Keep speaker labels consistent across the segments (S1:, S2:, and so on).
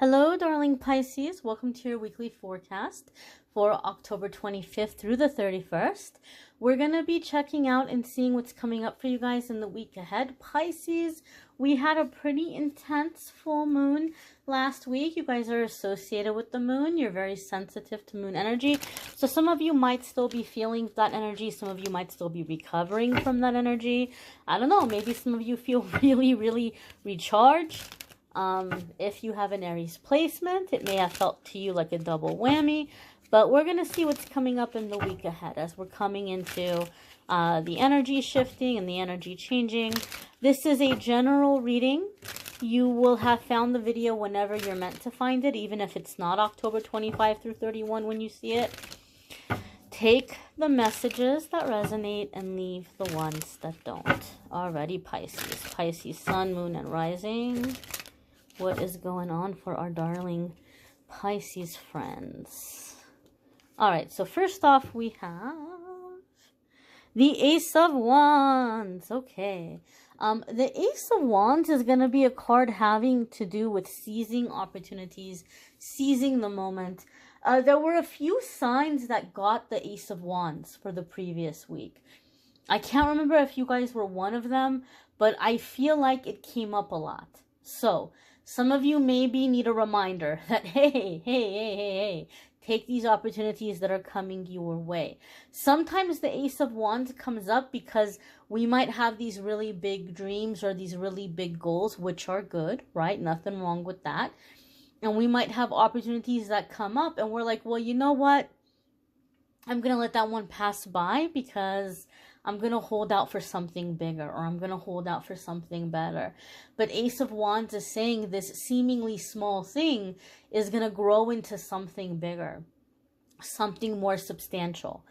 S1: Hello, darling Pisces. Welcome to your weekly forecast for October 25th through the 31st. We're going to be checking out and seeing what's coming up for you guys in the week ahead. Pisces, we had a pretty intense full moon last week. You guys are associated with the moon. You're very sensitive to moon energy. So some of you might still be feeling that energy. Some of you might still be recovering from that energy. I don't know. Maybe some of you feel really recharged. If you have an Aries placement, it may have felt to you like a double whammy, but we're going to see what's coming up in the week ahead as we're coming into the energy shifting and the energy changing. This is a general reading. You will have found the video whenever you're meant to find it, even if it's not October 25 through 31 when you see it. Take the messages that resonate and leave the ones that don't. Alrighty, Pisces. Pisces, Sun, Moon, and Rising. What is going on for our darling Pisces friends? All right, so first off, we have the Ace of Wands. Okay. The Ace of Wands is going to be a card having to do with seizing opportunities, seizing the moment. There were a few signs that got the Ace of Wands for the previous week. I can't remember if you guys were one of them, but I feel like it came up a lot. So some of you maybe need a reminder that, hey, take these opportunities that are coming your way. Sometimes the Ace of Wands comes up because we might have these really big dreams or these really big goals, which are good, right? Nothing wrong with that. And we might have opportunities that come up and we're like, well, you know what? I'm going to let that one pass by because I'm going to hold out for something bigger, or I'm going to hold out for something better. But Ace of Wands is saying this seemingly small thing is going to grow into something bigger, something more substantial.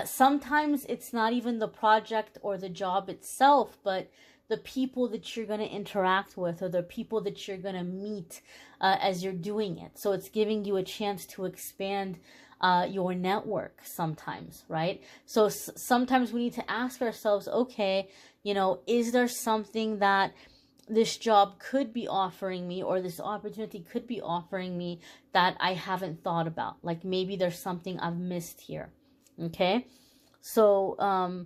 S1: Sometimes it's not even the project or the job itself, but the people that you're going to interact with or the people that you're going to meet as you're doing it. So it's giving you a chance to expand your network sometimes, right? So sometimes we need to ask ourselves, okay, you know, is there something that this job could be offering me or this opportunity could be offering me that I haven't thought about? Like maybe there's something I've missed here, okay? So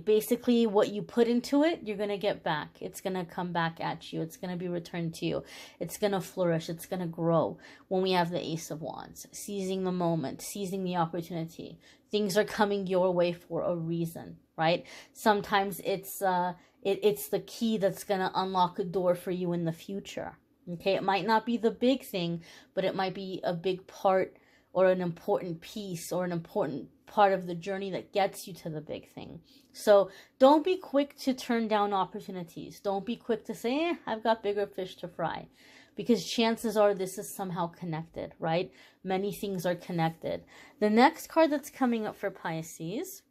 S1: basically what you put into it, you're going to get back. It's going to come back at you. It's going to be returned to you. It's going to flourish. It's going to grow when we have the Ace of Wands. Seizing the moment, seizing the opportunity. Things are coming your way for a reason, right? Sometimes it's the key that's going to unlock a door for you in the future. Okay, it might not be the big thing, but it might be a big part or an important piece or an important part of the journey that gets you to the big thing. So don't be quick to turn down opportunities. Don't be quick to say, I've got bigger fish to fry. Because chances are this is somehow connected, right? Many things are connected. The next card that's coming up for Pisces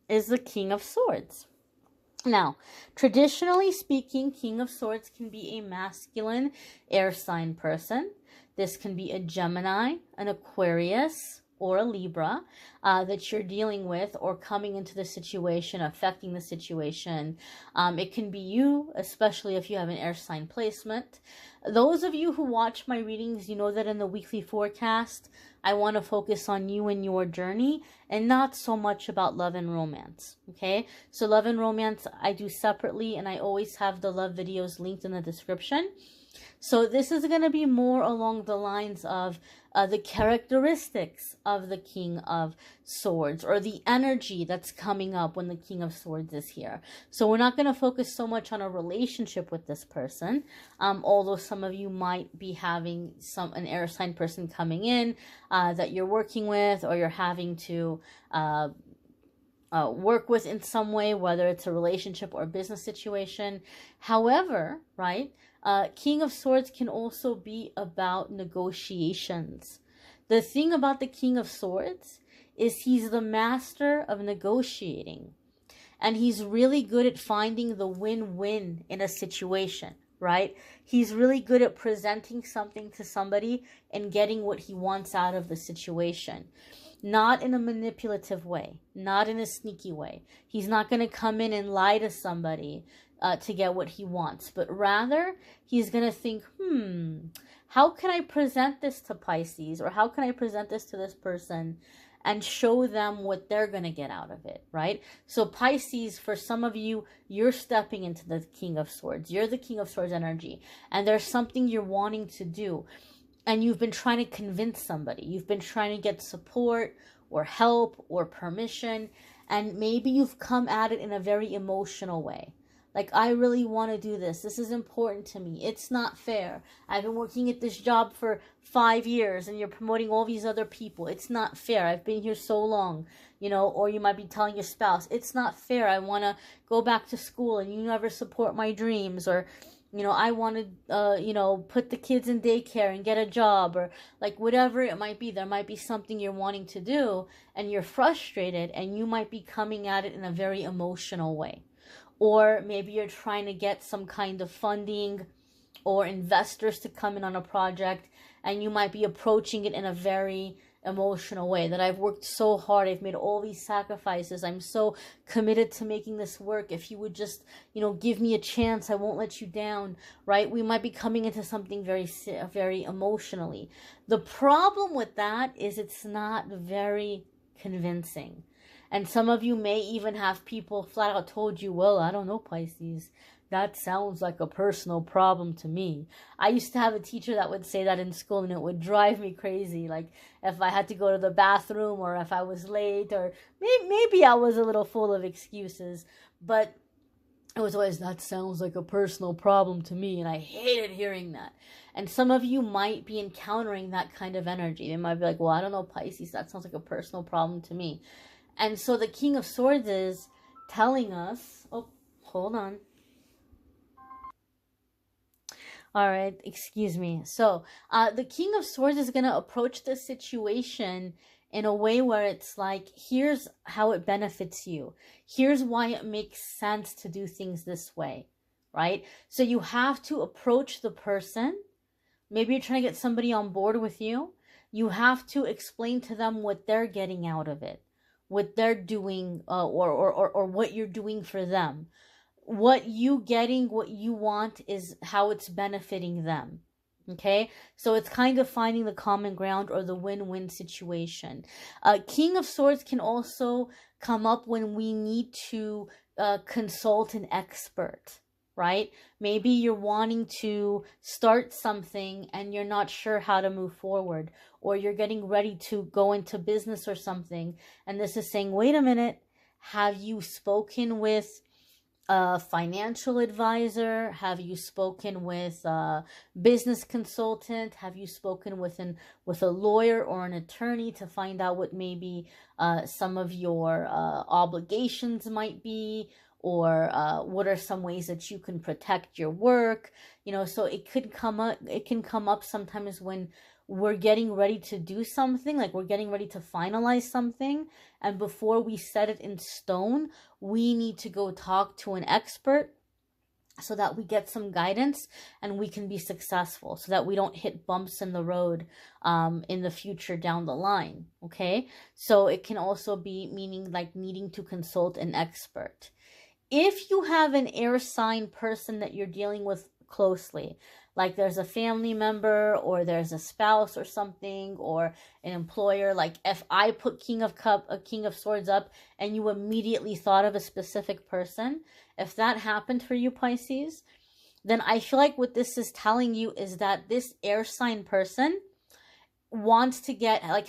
S1: is the King of Swords. Now, traditionally speaking, King of Swords can be a masculine air sign person. This can be a Gemini, an Aquarius, or a Libra that you're dealing with or coming into the situation, affecting the situation. It can be you, especially if you have an air sign placement. Those of you who watch my readings, you know that in the weekly forecast, I want to focus on you and your journey and not so much about love and romance, okay? So love and romance I do separately, and I always have the love videos linked in the description. So this is going to be more along the lines of the characteristics of the King of Swords or the energy that's coming up when the King of Swords is here. So we're not going to focus so much on a relationship with this person, although some of you might be having an air sign person coming in that you're working with or you're having to work with in some way, whether it's a relationship or a business situation. However, right, King of Swords can also be about negotiations. The thing about the King of Swords is he's the master of negotiating. And he's really good at finding the win-win in a situation, right? He's really good at presenting something to somebody and getting what he wants out of the situation. not in a manipulative way, not in a sneaky way. He's not going to come in and lie to somebody to get what he wants, but rather he's going to think, how can I present this to Pisces, or how can I present this to this person and show them what they're going to get out of it, right? So Pisces, for some of you, you're stepping into the King of Swords. You're the King of Swords energy, and there's something you're wanting to do, and you've been trying to convince somebody. You've been trying to get support or help or permission, and maybe you've come at it in a very emotional way. Like, I really want to do this. This is important to me. It's not fair. I've been working at this job for 5 years and you're promoting all these other people. It's not fair. I've been here so long, you know, or you might be telling your spouse, it's not fair. I want to go back to school and you never support my dreams, or, you know, I want to, you know, put the kids in daycare and get a job, or like whatever it might be. There might be something you're wanting to do and you're frustrated, and you might be coming at it in a very emotional way. Or maybe you're trying to get some kind of funding or investors to come in on a project, and you might be approaching it in a very emotional way, that I've worked so hard, I've made all these sacrifices, I'm so committed to making this work. If you would just, you know, give me a chance, I won't let you down, right? We might be coming into something very emotionally. The problem with that is it's not very convincing. And some of you may even have people flat out told you, well, I don't know, Pisces, that sounds like a personal problem to me. I used to have a teacher that would say that in school, and it would drive me crazy. Like, if I had to go to the bathroom, or if I was late, or maybe I was a little full of excuses, but it was always, that sounds like a personal problem to me, and I hated hearing that. And some of you might be encountering that kind of energy. They might be like, well, I don't know, Pisces, that sounds like a personal problem to me. And so the King of Swords is telling us, oh, hold on. All right, excuse me. So the King of Swords is going to approach the situation in a way where it's like, here's how it benefits you. Here's why it makes sense to do things this way, right? So you have to approach the person. Maybe you're trying to get somebody on board with you. You have to explain to them what they're getting out of it, what they're doing, or what you're doing for them. What you getting, what you want, is how it's benefiting them. Okay, so it's kind of finding the common ground, or the win-win situation. King of Swords can also come up when we need to consult an expert, right? Maybe you're wanting to start something and you're not sure how to move forward, or you're getting ready to go into business or something, and this is saying, wait a minute, have you spoken with a financial advisor? Have you spoken with a business consultant? Have you spoken with a lawyer or an attorney to find out what maybe some of your obligations might be, or what are some ways that you can protect your work? You know, so it can come up sometimes when we're getting ready to do something, like we're getting ready to finalize something, and before we set it in stone, we need to go talk to an expert so that we get some guidance and we can be successful, so that we don't hit bumps in the road in the future down the line. Okay, so it can also be meaning like needing to consult an expert. If you have an air sign person that you're dealing with closely, like there's a family member, or there's a spouse or something, or an employer, like if I put King of Swords up and you immediately thought of a specific person, if that happened for you, Pisces, then I feel like what this is telling you is that this air sign person wants to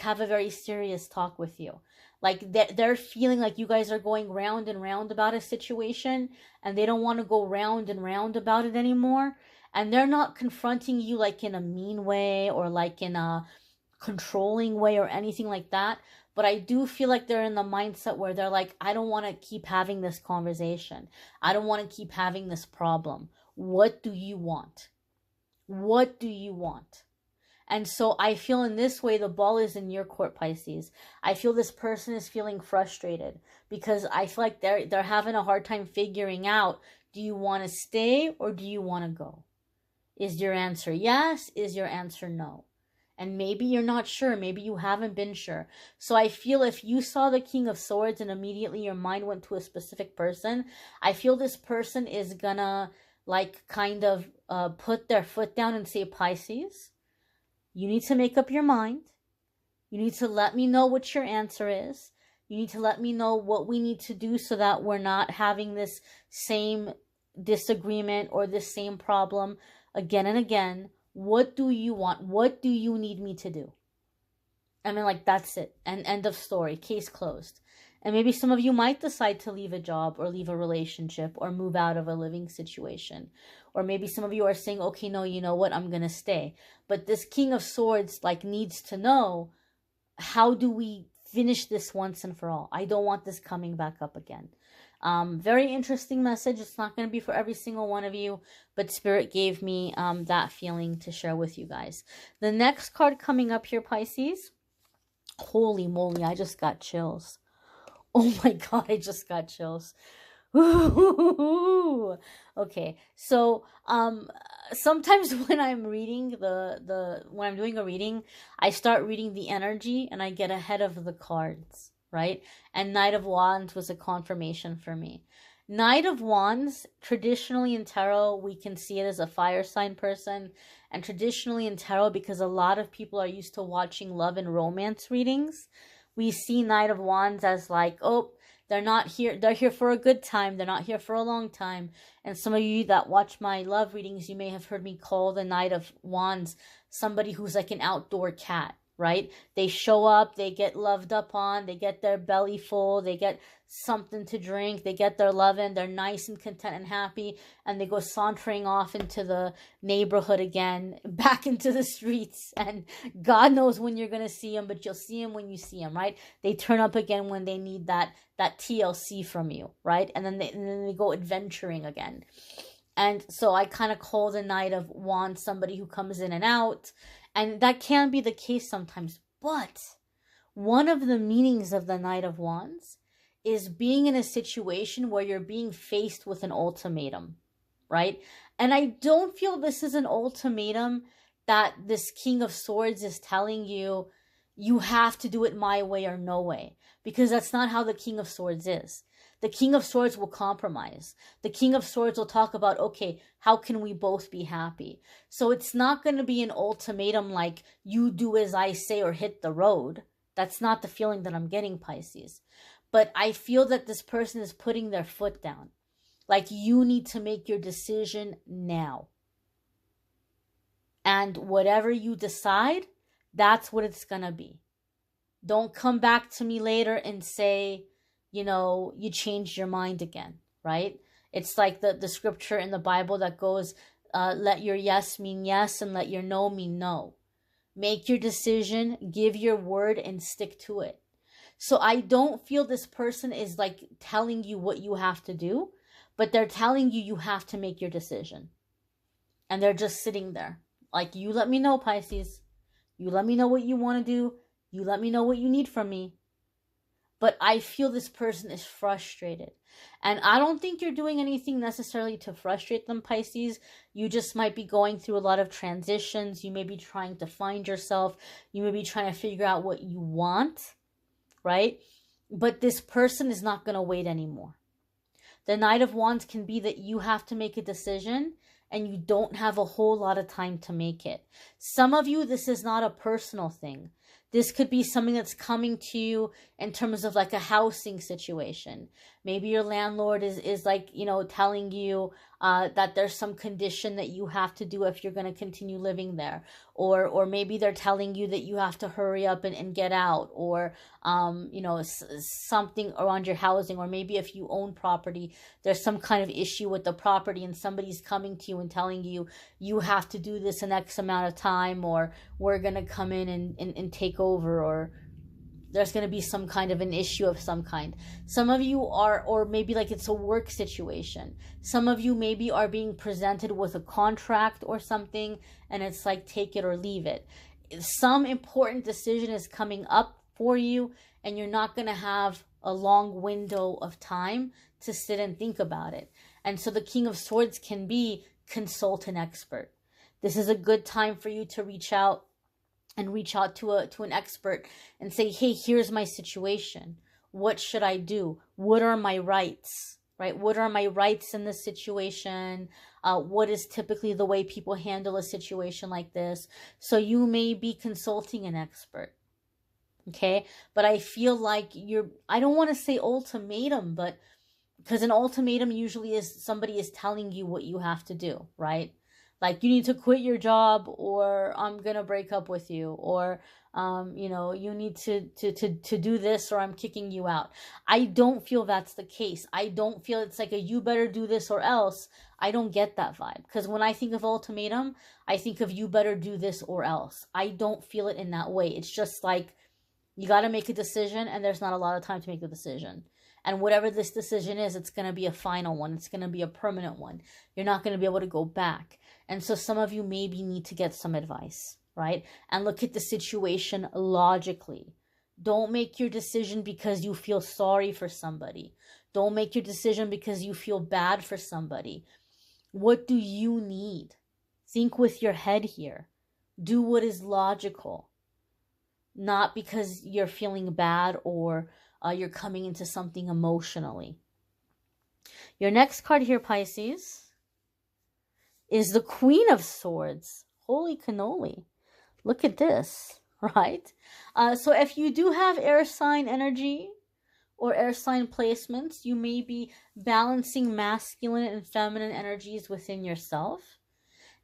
S1: have a very serious talk with you. Like they're feeling like you guys are going round and round about a situation, and they don't want to go round and round about it anymore. And they're not confronting you like in a mean way, or like in a controlling way, or anything like that. But I do feel like they're in the mindset where they're like, I don't want to keep having this conversation. I don't want to keep having this problem. What do you want? What do you want? And so I feel in this way, the ball is in your court, Pisces. I feel this person is feeling frustrated because I feel like they're having a hard time figuring out, do you want to stay or do you want to go? Is your answer yes? Is your answer no? And maybe you're not sure. Maybe you haven't been sure. So I feel if you saw the King of Swords and immediately your mind went to a specific person, I feel this person is gonna like kind of put their foot down and say, Pisces, you need to make up your mind. You need to let me know what your answer is. You need to let me know what we need to do so that we're not having this same disagreement or this same problem again and again. What do you want? What do you need me to do? I mean, like, that's it. And end of story. Case closed. And maybe some of you might decide to leave a job or leave a relationship or move out of a living situation. Or maybe some of you are saying, okay, no, you know what? I'm going to stay. But this King of Swords, like, needs to know, how do we finish this once and for all? I don't want this coming back up again. Very interesting message. It's not going to be for every single one of you, but Spirit gave me that feeling to share with you guys. The next card coming up here, Pisces. Holy moly, I just got chills. Oh my God, I just got chills. Okay, so sometimes when I'm reading when I'm doing a reading, I start reading the energy and I get ahead of the cards, right? And Knight of Wands was a confirmation for me. Knight of Wands, traditionally in tarot, we can see it as a fire sign person. And traditionally in tarot, because a lot of people are used to watching love and romance readings, we see Knight of Wands as like, oh, they're not here. They're here for a good time. They're not here for a long time. And some of you that watch my love readings, you may have heard me call the Knight of Wands somebody who's like an outdoor cat, right? They show up, they get loved up on, they get their belly full, they get something to drink, they get their loving, they're nice and content and happy, and they go sauntering off into the neighborhood again, back into the streets, and God knows when you're going to see them, but you'll see them when you see them, right? They turn up again when they need that TLC from you, right? And then they go adventuring again. And so I kind of call the Knight of Wands somebody who comes in and out, and that can be the case sometimes. But one of the meanings of the Knight of Wands is being in a situation where you're being faced with an ultimatum, right? And I don't feel this is an ultimatum that this King of Swords is telling you, you have to do it my way or no way, because that's not how the King of Swords is. The King of Swords will compromise. The King of Swords will talk about, okay, how can we both be happy? So it's not going to be an ultimatum like, you do as I say or hit the road. That's not the feeling that I'm getting, Pisces. But I feel that this person is putting their foot down. Like, you need to make your decision now. And whatever you decide, that's what it's going to be. Don't come back to me later and say, you know, you changed your mind again, right? It's like the scripture in the Bible that goes, let your yes mean yes and let your no mean no. Make your decision, give your word, and stick to it. So I don't feel this person is like telling you what you have to do, but they're telling you you have to make your decision. And they're just sitting there. Like, you let me know, Pisces. You let me know what you want to do. You let me know what you need from me. But I feel this person is frustrated. And I don't think you're doing anything necessarily to frustrate them, Pisces. You just might be going through a lot of transitions. You may be trying to find yourself. You may be trying to figure out what you want, right? But this person is not going to wait anymore. The Knight of Wands can be that you have to make a decision and you don't have a whole lot of time to make it. Some of you, this is not a personal thing. This could be something that's coming to you in terms of like a housing situation. Maybe your landlord is like, you know, telling you that there's some condition that you have to do if you're going to continue living there. Or maybe they're telling you that you have to hurry up and get out. Or, you know, something around your housing. Or maybe if you own property, there's some kind of issue with the property and somebody's coming to you and telling you, you have to do this in X amount of time, or we're going to come in and take over, or there's going to be some kind of an issue of some kind. Some of you are, or maybe like it's a work situation. Some of you maybe are being presented with a contract or something, and it's like, take it or leave it. Some important decision is coming up for you, and you're not going to have a long window of time to sit and think about it. And so the King of Swords can be consult an expert. This is a good time for you to reach out and reach out to an expert and say, hey, here's my situation. What should I do? What are my rights? Right? What are my rights in this situation? What is typically the way people handle a situation like this? So you may be consulting an expert. Okay? But I feel like I don't want to say ultimatum, but because an ultimatum usually is somebody is telling you what you have to do, right? Like, you need to quit your job, or I'm gonna break up with you, or you need to do this, or I'm kicking you out. I don't feel that's the case. I don't feel it's like a you better do this or else. I don't get that vibe, because when I think of ultimatum, I think of you better do this or else. I don't feel it in that way. It's just like, you got to make a decision, and there's not a lot of time to make the decision. And whatever this decision is, it's going to be a final one. It's going to be a permanent one. You're not going to be able to go back. And so some of you maybe need to get some advice, right? And look at the situation logically. Don't make your decision because you feel sorry for somebody. Don't make your decision because you feel bad for somebody. What do you need? Think with your head here. Do what is logical. Not because you're feeling bad or you're coming into something emotionally. Your next card here, Pisces, is the Queen of Swords. Holy cannoli. Look at this, right? So if you do have air sign energy or air sign placements, you may be balancing masculine and feminine energies within yourself.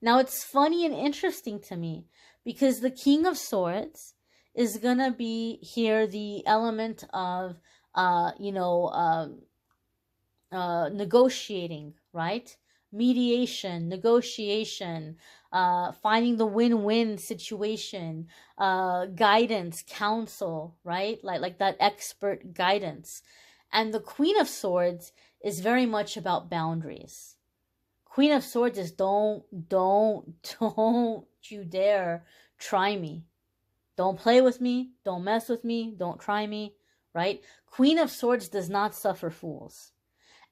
S1: Now, it's funny and interesting to me because the King of Swords is going to be here the element of, negotiating, right? Mediation, negotiation, finding the win-win situation, guidance, counsel, right? Like that expert guidance. And the Queen of Swords is very much about boundaries. Queen of Swords is don't you dare try me. Don't play with me. Don't mess with me. Don't try me, right? Queen of Swords does not suffer fools.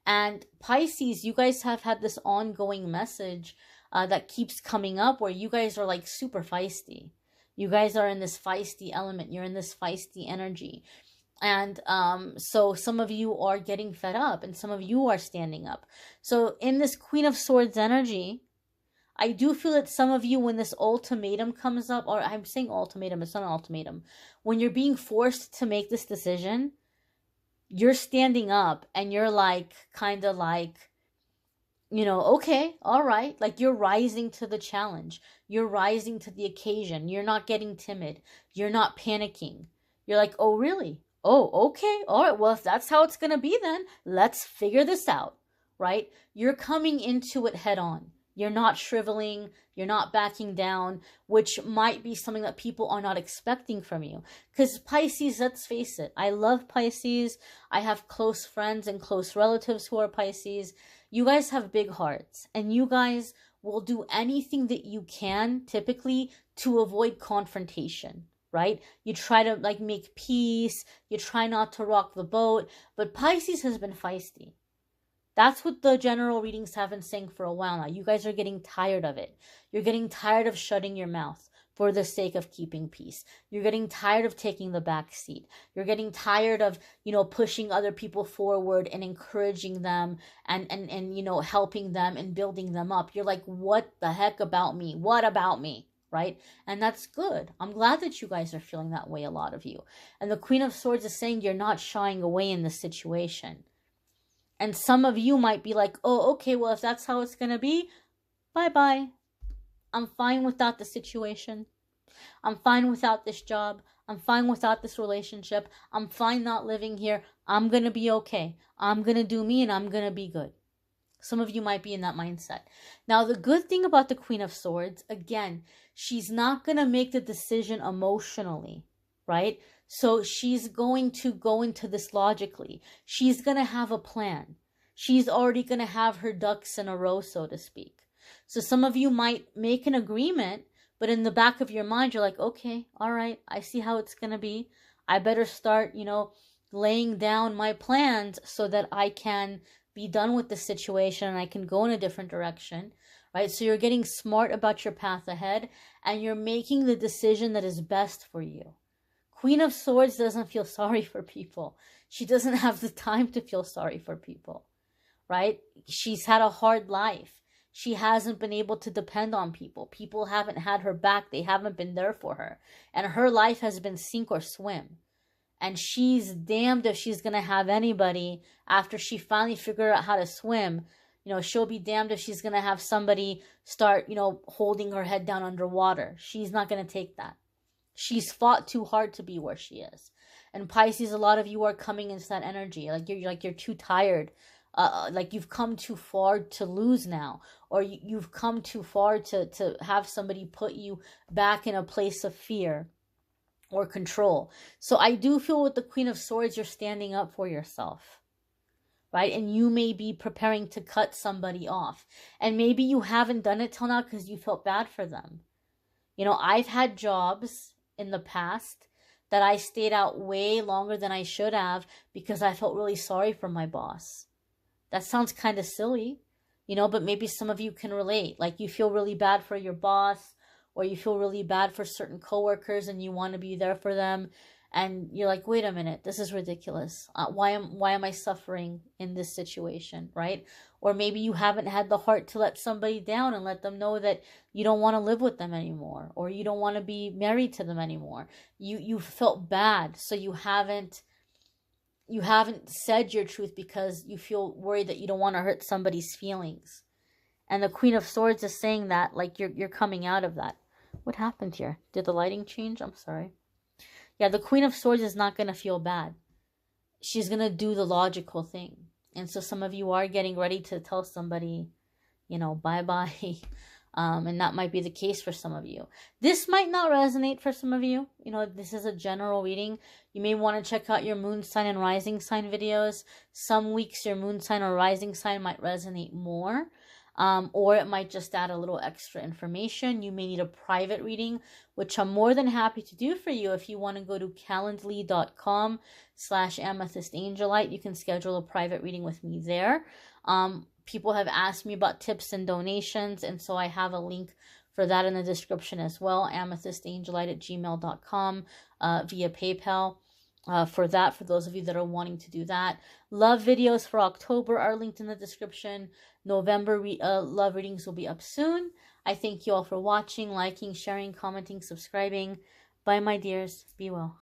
S1: And Pisces, you guys have had this ongoing message that keeps coming up where you guys are like super feisty. You guys are in this feisty element. You're in this feisty energy. And so some of you are getting fed up and some of you are standing up. So in this Queen of Swords energy, I do feel that some of you, when this ultimatum comes up, or I'm saying ultimatum, it's not an ultimatum. When you're being forced to make this decision, you're standing up and you're like, kind of like, okay, all right. Like, you're rising to the challenge. You're rising to the occasion. You're not getting timid. You're not panicking. You're like, oh, really? Oh, okay. All right. Well, if that's how it's going to be, then let's figure this out, right? You're coming into it head on. You're not shriveling, you're not backing down, which might be something that people are not expecting from you. Because Pisces, let's face it, I love Pisces. I have close friends and close relatives who are Pisces. You guys have big hearts, and you guys will do anything that you can, typically, to avoid confrontation, right? You try to like make peace, you try not to rock the boat, but Pisces has been feisty. That's what the general readings have been saying for a while now. You guys are getting tired of it. You're getting tired of shutting your mouth for the sake of keeping peace. You're getting tired of taking the back seat. You're getting tired of, pushing other people forward and encouraging them and helping them and building them up. You're like, what the heck about me? What about me? Right? And that's good. I'm glad that you guys are feeling that way, a lot of you. And the Queen of Swords is saying you're not shying away in this situation. And some of you might be like, oh, okay, well, if that's how it's going to be, bye-bye. I'm fine without the situation. I'm fine without this job. I'm fine without this relationship. I'm fine not living here. I'm going to be okay. I'm going to do me and I'm going to be good. Some of you might be in that mindset. Now, the good thing about the Queen of Swords, again, she's not going to make the decision emotionally, right? So she's going to go into this logically. She's going to have a plan. She's already going to have her ducks in a row, so to speak. So some of you might make an agreement, but in the back of your mind, you're like, okay, all right, I see how it's going to be. I better start, laying down my plans so that I can be done with the situation and I can go in a different direction, right? So you're getting smart about your path ahead, and you're making the decision that is best for you. Queen of Swords doesn't feel sorry for people. She doesn't have the time to feel sorry for people, right? She's had a hard life. She hasn't been able to depend on people. People haven't had her back. They haven't been there for her. And her life has been sink or swim. And she's damned if she's going to have anybody after she finally figured out how to swim. You know, she'll be damned if she's going to have somebody start, you know, holding her head down underwater. She's not going to take that. She's fought too hard to be where she is. And Pisces, a lot of you are coming into that energy. Like you're too tired. Like you've come too far to lose now, or you've come too far to have somebody put you back in a place of fear or control. So I do feel with the Queen of Swords, you're standing up for yourself, right? And you may be preparing to cut somebody off, and maybe you haven't done it till now because you felt bad for them. You know, I've had jobs in the past that I stayed out way longer than I should have because I felt really sorry for my boss. That sounds kind of silly, you know, but maybe some of you can relate. Like you feel really bad for your boss, or you feel really bad for certain coworkers and you want to be there for them. And you're like, wait a minute, this is ridiculous. Why am I suffering in this situation, right? Or maybe you haven't had the heart to let somebody down and let them know that you don't want to live with them anymore, or you don't want to be married to them anymore. You felt bad, so you haven't said your truth because you feel worried that you don't want to hurt somebody's feelings. And the Queen of Swords is saying that, like, you're coming out of that. What happened here? Did the lighting change? I'm sorry. Yeah, the Queen of Swords is not going to feel bad. She's going to do the logical thing. And so some of you are getting ready to tell somebody, you know, bye-bye. And that might be the case for some of you. This might not resonate for some of you. You know, this is a general reading. You may want to check out your moon sign and rising sign videos. Some weeks your moon sign or rising sign might resonate more. Or it might just add a little extra information. You may need a private reading, which I'm more than happy to do for you. If you want to go to calendly.com/amethystangelite, you can schedule a private reading with me there. People have asked me about tips and donations, and so I have a link for that in the description as well, amethystangelite@gmail.com via PayPal. For those of you that are wanting to do that. Love videos for October are linked in the description. November love readings will be up soon. I thank you all for watching, liking, sharing, commenting, subscribing. Bye, my dears. Be well.